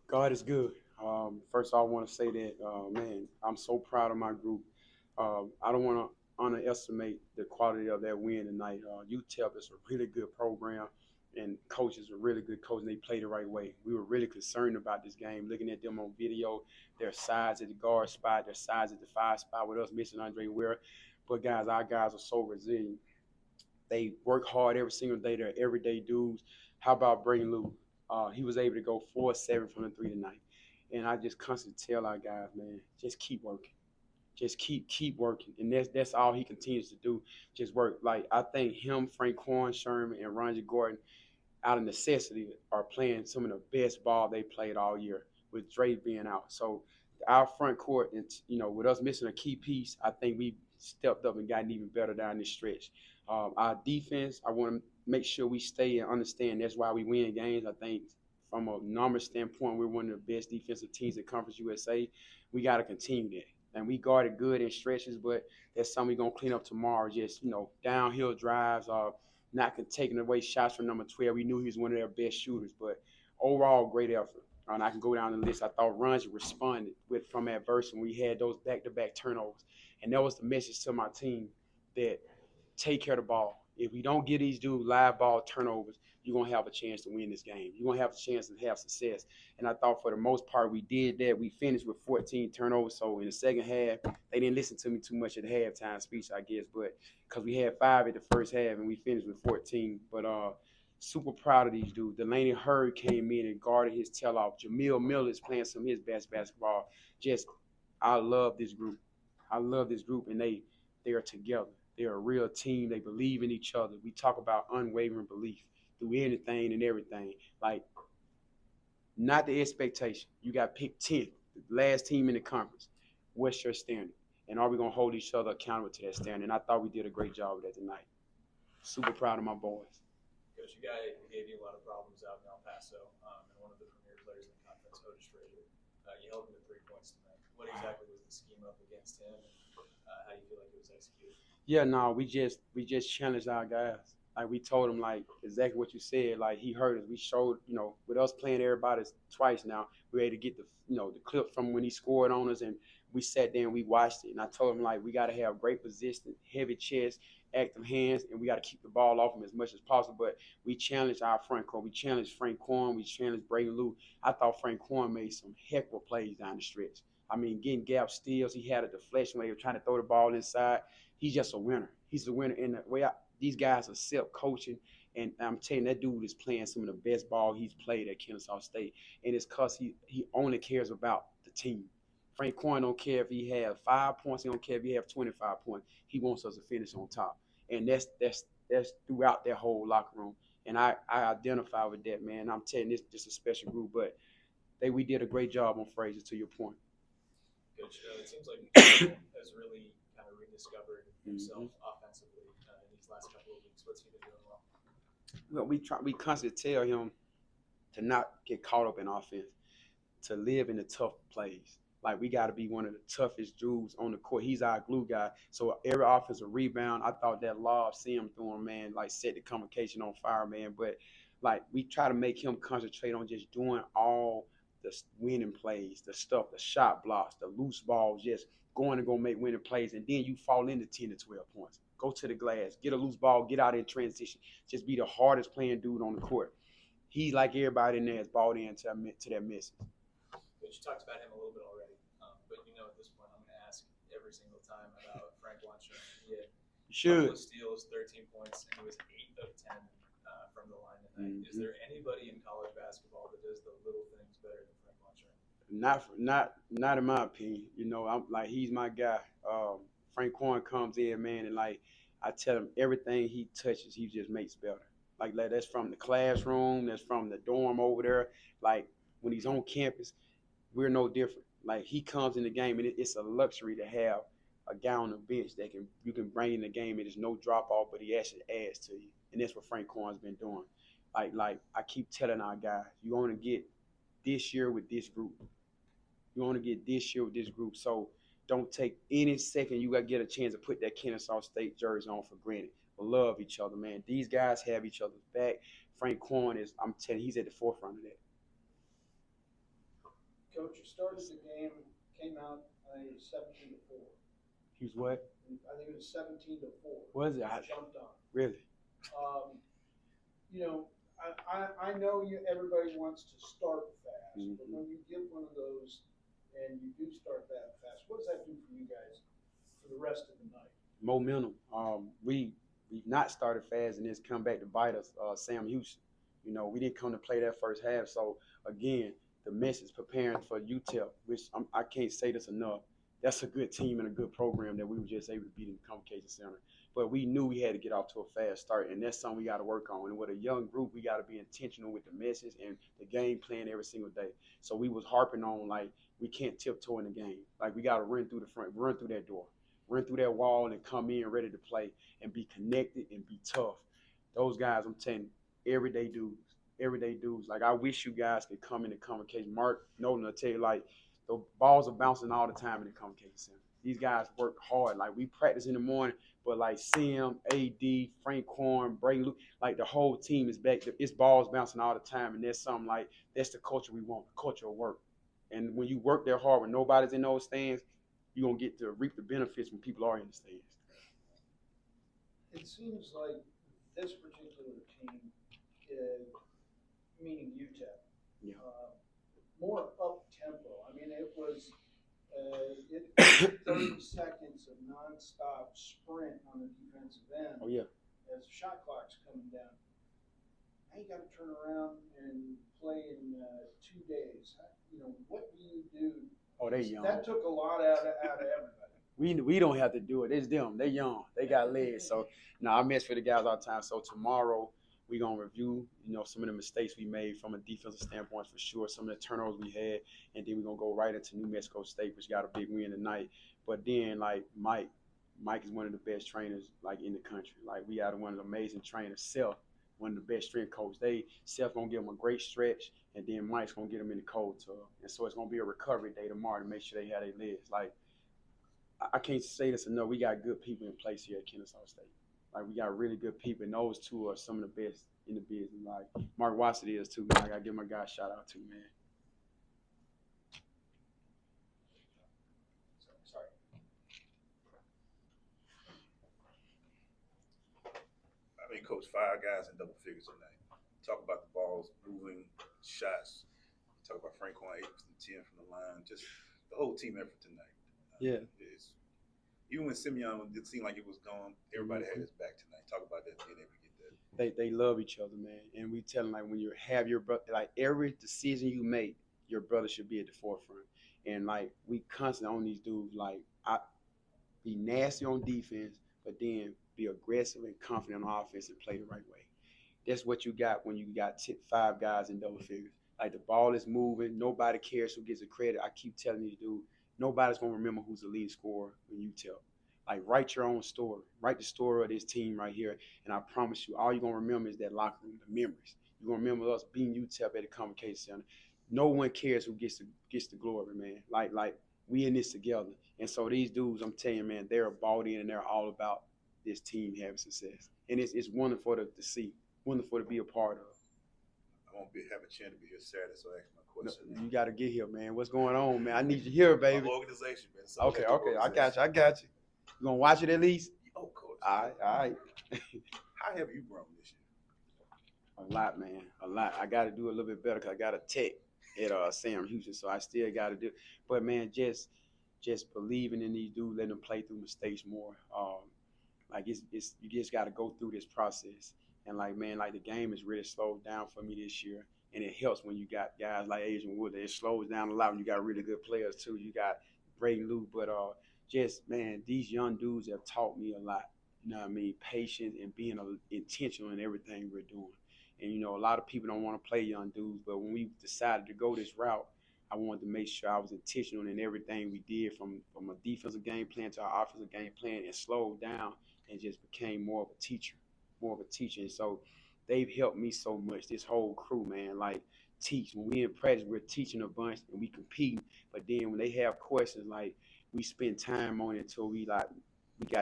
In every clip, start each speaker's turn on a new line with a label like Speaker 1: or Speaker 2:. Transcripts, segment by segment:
Speaker 1: God is good. First, I want to say that, man, I'm so proud of my group. I don't want to underestimate the quality of that win tonight. UTEP is a really good program, and coaches are really good coach, and they played the right way. We were really concerned about this game, looking at them on video, their size at the guard spot, their size at the five spot, with us missing Andre Ware. But guys, our guys are so resilient. They work hard every single day. They're everyday dudes. How about Braden Lou? He was able to go 4-7 from the three tonight. And I just constantly tell our guys, man, just keep working. Just keep working. And that's all he continues to do. Just work. Like I think him, Frank Corn, Sherman, and Ronji Gordon, out of necessity, are playing some of the best ball they played all year with Dre being out. So our front court, and with us missing a key piece, I think we stepped up and gotten even better down this stretch. Our defense, I want to make sure we stay and understand that's why we win games. I think from a number standpoint, we're one of the best defensive teams in Conference USA. We got to continue that. And we guarded good in stretches, but that's something we're going to clean up tomorrow. Just, downhill drives, not taking away shots from number 12. We knew he was one of their best shooters, but overall, great effort. And I can go down the list. I thought Runs responded from adversity when we had those back-to-back turnovers. And that was the message to my team that take care of the ball. If we don't get these dudes live ball turnovers, you're going to have a chance to win this game. You're going to have a chance to have success. And I thought for the most part we did that. We finished with 14 turnovers. So in the second half, they didn't listen to me too much at the halftime speech, I guess, but because we had 5 at the first half and we finished with 14. But super proud of these dudes. Delaney Hurd came in and guarded his tail off. Jamil Miller is playing some of his best basketball. Just, I love this group. I love this group, and they are together. They're a real team. They believe in each other. We talk about unwavering belief through anything and everything. Like, not the expectation. You got picked 10th, the last team in the conference. What's your standard? And are we going to hold each other accountable to that standard? And I thought we did a great job of that tonight. Super proud of my boys.
Speaker 2: Coach, you guy gave you a lot of problems out in El Paso, and one of the premier players in the conference, Otis Frazier. You held him to 3 points tonight. What exactly was the scheme up against him, and how do you feel like it was executed?
Speaker 1: Yeah, no, we just challenged our guys. Like we told him like exactly what you said. Like he heard us. We showed, with us playing everybody twice now, we were able to get the clip from when he scored on us, and we sat there and we watched it. And I told him like we got to have great position, heavy chest, active hands, and we got to keep the ball off him as much as possible. But we challenged our front court. We challenged Frank Corn. We challenged Braden Lou. I thought Frank Corn made some heck of plays down the stretch. I mean, getting gap steals. He had a deflection where he was trying to throw the ball inside. He's just a winner. He's a winner. And the way these guys are self-coaching, and I'm telling you, that dude is playing some of the best ball he's played at Kennesaw State. And it's because he only cares about the team. Frank Coyne don't care if he has 5 points. He don't care if he has 25 points. He wants us to finish on top. And that's throughout that whole locker room. And I identify with that, man. I'm telling you, this just a special group. But we did a great job on Frazier, to your point.
Speaker 2: Coach, it seems like McDaniel has really kind of rediscovered himself offensively in these last couple of weeks. What's he been doing well?
Speaker 1: Well, we constantly tell him to not get caught up in offense, to live in the tough plays. Like we got to be one of the toughest dudes on the court. He's our glue guy. So every offensive rebound, I thought that lob, see him throwing, man, like set the convocation on fire, man. But like we try to make him concentrate on just doing all the winning plays, the stuff, the shot blocks, the loose balls, just going to go make winning plays, and then you fall into 10 to 12 points. Go to the glass, get a loose ball, get out in transition. Just be the hardest playing dude on the court. He's like everybody in there is bought into that message.
Speaker 2: But you talked about him a little bit already, but at this point, I'm going to ask every single time about Frank Wancho. He had a couple of steals, 13 points, and he was 8 of 10 from the line tonight. Is there anybody in college basketball that does the little things better than Frank Wancho?
Speaker 1: Not in my opinion. I'm like he's my guy. Frank Corn comes in, man, and like I tell him everything he touches, he just makes better. Like that's from the classroom, that's from the dorm over there. Like when he's on campus, we're no different. Like he comes in the game, and it's a luxury to have a guy on the bench that you can bring in the game, and there's no drop off, but he actually adds to you, and that's what Frank Corn's been doing. Like I keep telling our guys, you want to get this year with this group. You want to get this year with this group. So don't take any second you got to get a chance to put that Kennesaw State jersey on for granted. We love each other, man. These guys have each other's back. Frank Corn I'm telling you, he's at the forefront of that.
Speaker 3: Coach, you started the game, came out, I think it was 17-4.
Speaker 1: He was what?
Speaker 3: I think it was 17-4.
Speaker 1: Was it?
Speaker 3: Jumped on.
Speaker 1: Really?
Speaker 3: You know, I know everybody wants to start fast, but when you get one of those and you do start that fast, what does that do for you guys for the rest of the night?
Speaker 1: Momentum. We've not started fast, and it's come back to bite us. Sam Houston, you know, we didn't come to play that first half. So again, the message preparing for UTEP, which I can't say this enough. That's a good team and a good program that we were just able to beat in the Convocation Center. But we knew we had to get off to a fast start, and that's something we got to work on. And with a young group, we got to be intentional with the message and the game plan every single day. So we was harping on, like, we can't tiptoe in the game. Like, we got to run through the front, run through that door, run through that wall and come in ready to play and be connected and be tough. Those guys, I'm telling you, everyday dudes. Like, I wish you guys could come in the Convocation. Mark Nolan will tell you, like, the balls are bouncing all the time in the Convocation Center. These guys work hard. Like, we practice in the morning, but like Sim, AD, Frank Korn, Brayden Luke, like the whole team is back. It's balls bouncing all the time, and there's something like, that's the culture we want, the culture of work. And when you work there hard, when nobody's in those stands, you're going to get to reap the benefits when people are in the stands.
Speaker 3: It seems like this particular team, meaning UTEP, more up-tempo. I mean, it was 30 seconds of nonstop sprint on the defensive end.
Speaker 1: Oh, yeah.
Speaker 3: As the shot clock's coming down. Now you got to turn around and play in 2 days. You know, what do you do?
Speaker 1: Oh, they young.
Speaker 3: That took a lot out of everybody.
Speaker 1: We don't have to do it. It's them. They young. They got legs. So, I mess for the guys all the time. So tomorrow we're going to review, you know, some of the mistakes we made from a defensive standpoint for sure, some of the turnovers we had, and then we're going to go right into New Mexico State, which got a big win tonight. But then, like, Mike is one of the best trainers, like, in the country. Like, we got one of the amazing trainers, Seth, one of the best strength coaches. Seth going to give them a great stretch, and then Mike's going to get them in the cold tub. And so it's going to be a recovery day tomorrow to make sure they have their legs. Like, I can't say this enough. We got good people in place here at Kennesaw State. Like, we got really good people, and those two are some of the best in the business. Like, Mark Watson is too, man. I got to give my guy a shout out too, man.
Speaker 2: Sorry.
Speaker 4: I mean, coach, 5 guys in double figures tonight. Talk about the balls moving, shots. Talk about Frank Korn 8 from 10 from the line. Just the whole team effort tonight.
Speaker 1: Yeah.
Speaker 4: Even when Simeon it seemed like it was gone, everybody had his back tonight. Talk about that, being able to get that.
Speaker 1: They love each other, man. And we tell them, like, when you have your brother, like, every decision you make, your brother should be at the forefront. And, like, we constantly on these dudes, like, be nasty on defense, but then be aggressive and confident on offense and play the right way. That's what you got when you got 5 guys in double figures. Like, the ball is moving. Nobody cares who gets the credit. I keep telling these dudes, nobody's going to remember who's the lead scorer when you tell. Like, write your own story. Write the story of this team right here. And I promise you, all you're going to remember is that locker room, the memories. You're going to remember us being UTEP at the Convocation Center. No one cares who gets the glory, man. Like we in this together. And so these dudes, I'm telling you, man, they're bought in and they're all about this team having success. And it's wonderful to see, wonderful to be a part of.
Speaker 4: I won't have a chance to be here Saturday, so ask my question.
Speaker 1: No, you got to get here, man. What's going on, man? I need you here, baby.
Speaker 4: My organization, man.
Speaker 1: Okay. I got you. You going to watch it at least?
Speaker 4: Oh, coach.
Speaker 1: All right.
Speaker 4: How have you grown this year?
Speaker 1: A lot, man. A lot. I got to do a little bit better because I got a tech at Sam Houston, so I still got to do. But, man, just believing in these dudes, letting them play through mistakes more. Like, it's you just got to go through this process. And, like, man, like, the game is really slowed down for me this year. And it helps when you got guys like Adrian Wood. It slows down a lot when you got really good players, too. You got Brayden Luke. But just, man, these young dudes have taught me a lot. You know what I mean? Patience and being intentional in everything we're doing. And, you know, a lot of people don't want to play young dudes. But when we decided to go this route, I wanted to make sure I was intentional in everything we did from a defensive game plan to our offensive game plan, and slowed down and just became more of a teacher. And so they've helped me so much, this whole crew, man. Like, teach. When we in practice, we're teaching a bunch and we compete. But then when they have questions, like, we spend time on it until we got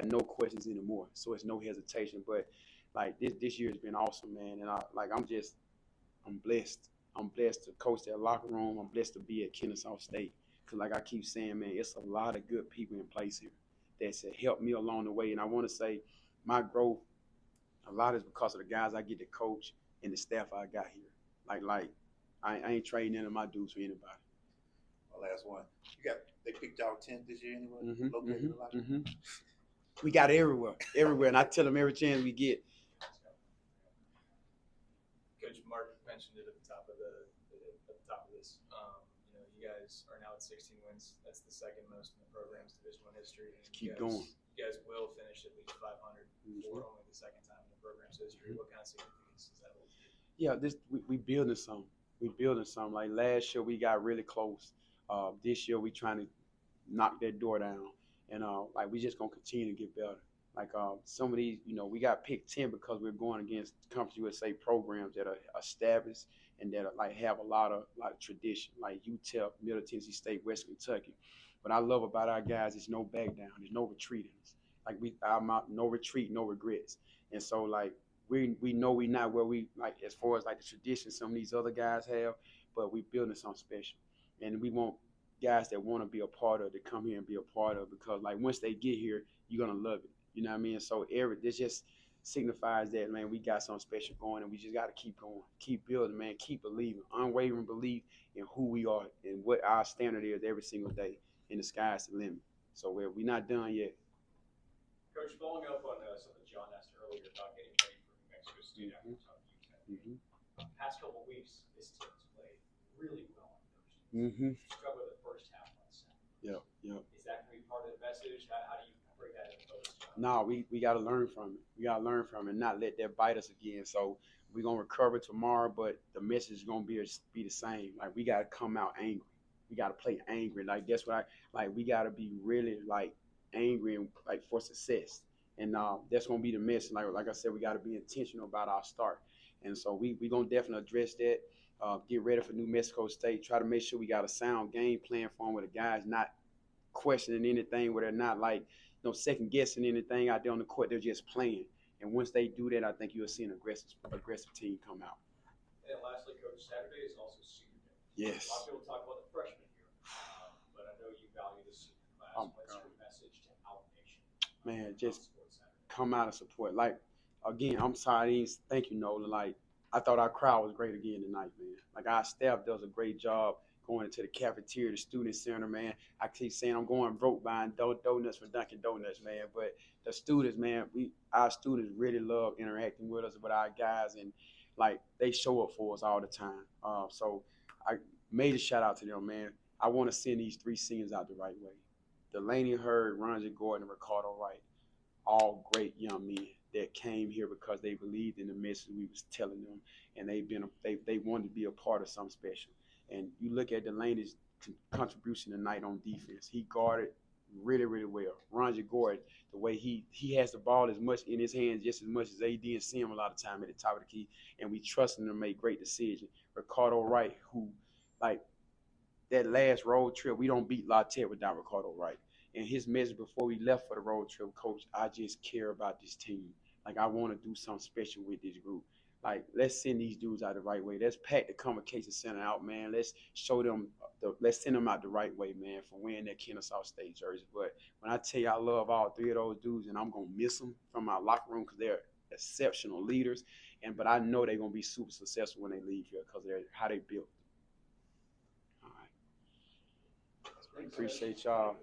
Speaker 1: no questions anymore. So it's no hesitation. But, like, this year has been awesome, man. And I'm blessed. I'm blessed to coach that locker room. I'm blessed to be at Kennesaw State. Because like I keep saying, man, it's a lot of good people in place here that's helped me along the way. And I want to say my growth, a lot is because of the guys I get to coach and the staff I got here. Like I ain't trading any of my dudes for anybody.
Speaker 4: My last one. They picked y'all 10th this year anyway? Located in the locker room?
Speaker 1: We got it everywhere. And I tell them every chance we get.
Speaker 2: Coach Mark mentioned it at the top of this. You guys are now at 16 wins. That's the second most in the program's Division I history. And
Speaker 1: Keep going.
Speaker 2: You guys will finish at least 500 for only the second time in the program's history. What kind of significance does that hold to you? Yeah,
Speaker 1: we building something. We building something. Like last year we got really close. This year we trying to knock that door down, and like we just gonna continue to get better. Like some of these, we got picked 10 because we're going against Conference USA programs that are established and that are, like have a lot of tradition, like UTEP, Middle Tennessee State, West Kentucky. What I love about our guys is no back down. There's no retreat in us. Like I'm out, no retreat, no regrets. And so like we know we not where we like as far as like the tradition some of these other guys have, but we building something special, and we want guys that want to be a part of to come here and be a part of, because like once they get here, you're gonna love it. You know what I mean? So this just signifies that, man, we got something special going, and we just got to keep going, keep building, man, keep believing, unwavering belief in who we are and what our standard is every single day. And the sky's the limit. So we're not done yet.
Speaker 5: Coach, following up on something John asked earlier about getting ready for New Mexico State after UTEP. Past couple of weeks, this team's played really well on Thursday. Struggled the first half on Saturday.
Speaker 1: Yep.
Speaker 5: Is that going to be part of the message? How do you bring that into focus?
Speaker 1: No, we got to learn from it. We got to learn from it and not let that bite us again. So we're going to recover tomorrow, but the message is going to be the same. Like, we got to come out angry. We got to play angry. Like, that's what we got to be really, like, angry and, like, for success. And that's going to be the message. Like I said, we got to be intentional about our start. And so we going to definitely address that, get ready for New Mexico State, try to make sure we got a sound game plan for them where the guys not questioning anything, where they're not, like, second guessing anything out there on the court. They're just playing. And once they do that, I think you'll see an aggressive team come out.
Speaker 5: And then lastly, Coach, Saturday is also senior day.
Speaker 1: Yes.
Speaker 5: A lot of people talk about the freshmen here, but I know you value the senior class. What's your message to our nation?
Speaker 1: Man, just come out and support. Like, again, I'm sorry, thank you, Nolan. Like, I thought our crowd was great again tonight, man. Like, our staff does a great job going into the cafeteria, the student center, man. I keep saying I'm going broke buying donuts for Dunkin' Donuts, man. But the students, man, our students really love interacting with us, with our guys, and like they show up for us all the time. So I made a shout out to them, man. I want to send these 3 seniors out the right way. Delaney Hurd, Ronja Gordon, and Ricardo Wright, all great young men that came here because they believed in the message we was telling them, and they wanted to be a part of something special. And you look at Delaney's contribution tonight on defense. He guarded really, really well. Ronja Gordon, the way he has the ball as much in his hands just as much as AD and Sim a lot of time at the top of the key, and we trust him to make great decisions. Ricardo Wright, who, like, that last road trip, we don't beat La Tech without Ricardo Wright. And his message before we left for the road trip, Coach, I just care about this team. Like, I want to do something special with this group. Like, let's send these dudes out the right way. Let's pack the Convocation Center out, man. Let's show them, let's send them out the right way, man, for wearing that Kennesaw State jersey. But when I tell you I love all 3 of those dudes, and I'm going to miss them from my locker room because they're exceptional leaders, but I know they're going to be super successful when they leave here because they're how they built. All right. Appreciate y'all.